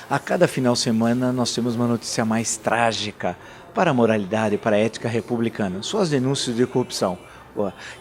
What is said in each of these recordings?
A cada final de semana nós temos uma notícia mais trágica para a moralidade e para a ética republicana. Suas denúncias de corrupção,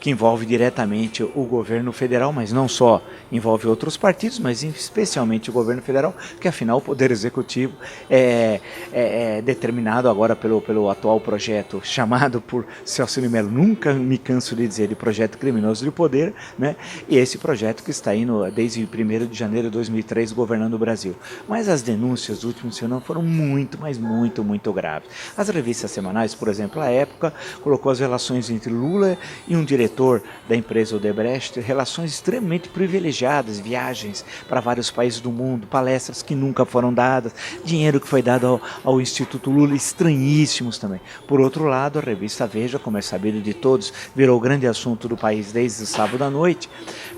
que envolve diretamente o governo federal, mas não só, envolve outros partidos, mas especialmente o governo federal, que afinal o poder executivo é determinado agora pelo atual projeto, chamado por Celso de Mello, nunca me canso de dizer, de projeto criminoso de poder, né? E esse projeto que está indo desde 1º de janeiro de 2003 governando o Brasil. Mas as denúncias do último ano foram muito, mas muito graves. As revistas semanais, por exemplo, a Época colocou as relações entre Lula e um diretor da empresa Odebrecht, relações extremamente privilegiadas, viagens para vários países do mundo, palestras que nunca foram dadas, dinheiro que foi dado ao Instituto Lula, estranhíssimos também. Por outro lado, a revista Veja, como é sabido de todos, virou o grande assunto do país desde o sábado à noite,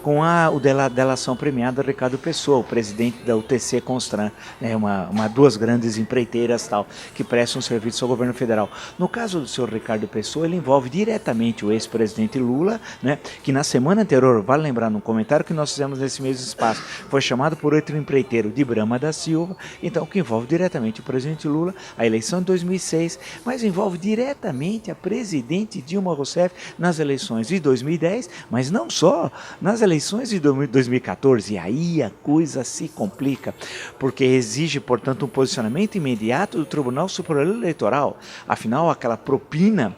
com a delação premiada de Ricardo Pessoa, o presidente da UTC Constran, duas grandes empreiteiras tal, que prestam serviço ao governo federal. No caso do senhor Ricardo Pessoa, ele envolve diretamente o ex-presidente Lula, né, que na semana anterior, vale lembrar no comentário que nós fizemos nesse mesmo espaço, foi chamado por outro empreiteiro de Brama da Silva, então que envolve diretamente o presidente Lula, a eleição de 2006, mas envolve diretamente a presidente Dilma Rousseff nas eleições de 2010, mas não só, nas eleições de 2014, e aí a coisa se complica, porque exige, portanto, um posicionamento imediato do Tribunal Superior Eleitoral, afinal aquela propina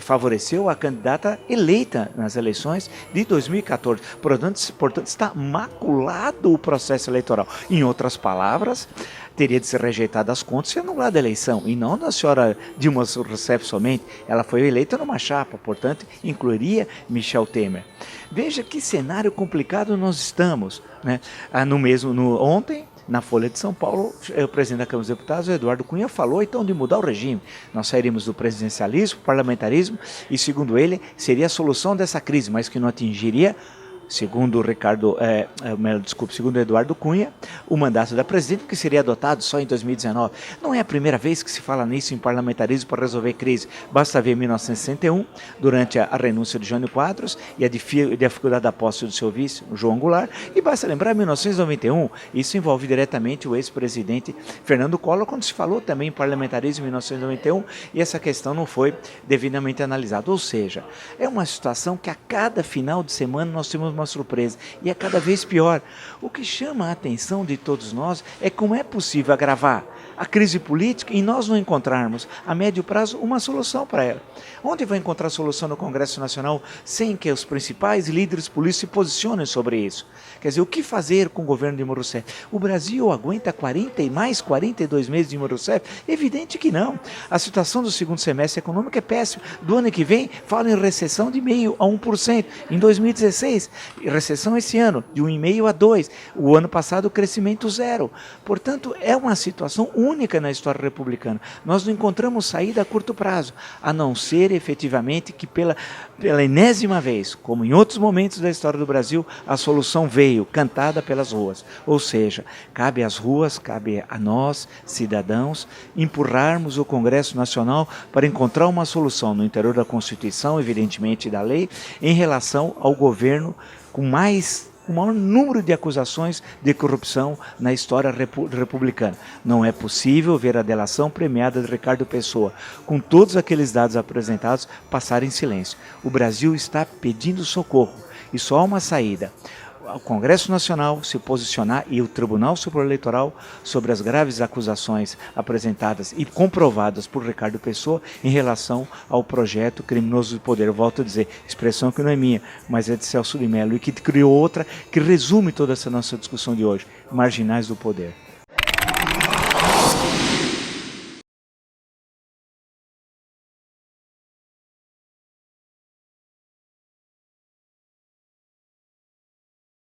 favoreceu a candidata eleita nas eleições de 2014. Portanto, está maculado o processo eleitoral. Em outras palavras, teria de ser rejeitadas as contas e anulada a eleição, e não da senhora Dilma Rousseff somente. Ela foi eleita numa chapa, portanto, incluiria Michel Temer. Veja que cenário complicado nós estamos, né? Ontem, na Folha de São Paulo, o presidente da Câmara dos Deputados, Eduardo Cunha, falou então de mudar o regime. Nós sairíamos do presidencialismo, parlamentarismo, e segundo ele, seria a solução dessa crise, mas que não atingiria, segundo segundo Eduardo Cunha, o mandato da presidente, que seria adotado só em 2019. Não é a primeira vez que se fala nisso em parlamentarismo para resolver crise. Basta ver 1961, durante a renúncia de Jânio Quadros e a dificuldade da posse do seu vice, João Goulart, e basta lembrar 1991, isso envolve diretamente o ex-presidente Fernando Collor, quando se falou também em parlamentarismo em 1991, e essa questão não foi devidamente analisada. Ou seja, é uma situação que a cada final de semana nós temos uma surpresa, e é cada vez pior. O que chama a atenção de todos nós é como é possível agravar a crise política e nós não encontrarmos, a médio prazo, uma solução para ela. Onde vai encontrar solução no Congresso Nacional sem que os principais líderes políticos se posicionem sobre isso? Quer dizer, o que fazer com o governo de Dilma Rousseff? O Brasil aguenta 42 meses de Dilma Rousseff? Evidente que não. A situação do segundo semestre econômico é péssima. Do ano que vem, fala em recessão de 0,5% a 1%. Em 2016, recessão esse ano, de 1,5% a 2%. O ano passado, crescimento zero. Portanto, é uma situação única na história republicana. Nós não encontramos saída a curto prazo, a não ser efetivamente que pela enésima vez, como em outros momentos da história do Brasil, a solução veio cantada pelas ruas. Ou seja, cabe às ruas, cabe a nós, cidadãos, empurrarmos o Congresso Nacional para encontrar uma solução no interior da Constituição, evidentemente da lei, em relação ao governo com o maior número de acusações de corrupção na história republicana. Não é possível ver a delação premiada de Ricardo Pessoa, com todos aqueles dados apresentados, passar em silêncio. O Brasil está pedindo socorro e só há uma saída: o Congresso Nacional se posicionar e o Tribunal Superior Eleitoral sobre as graves acusações apresentadas e comprovadas por Ricardo Pessoa em relação ao projeto criminoso de poder. Eu volto a dizer, expressão que não é minha, mas é de Celso de Mello, e que criou outra que resume toda essa nossa discussão de hoje: marginais do poder.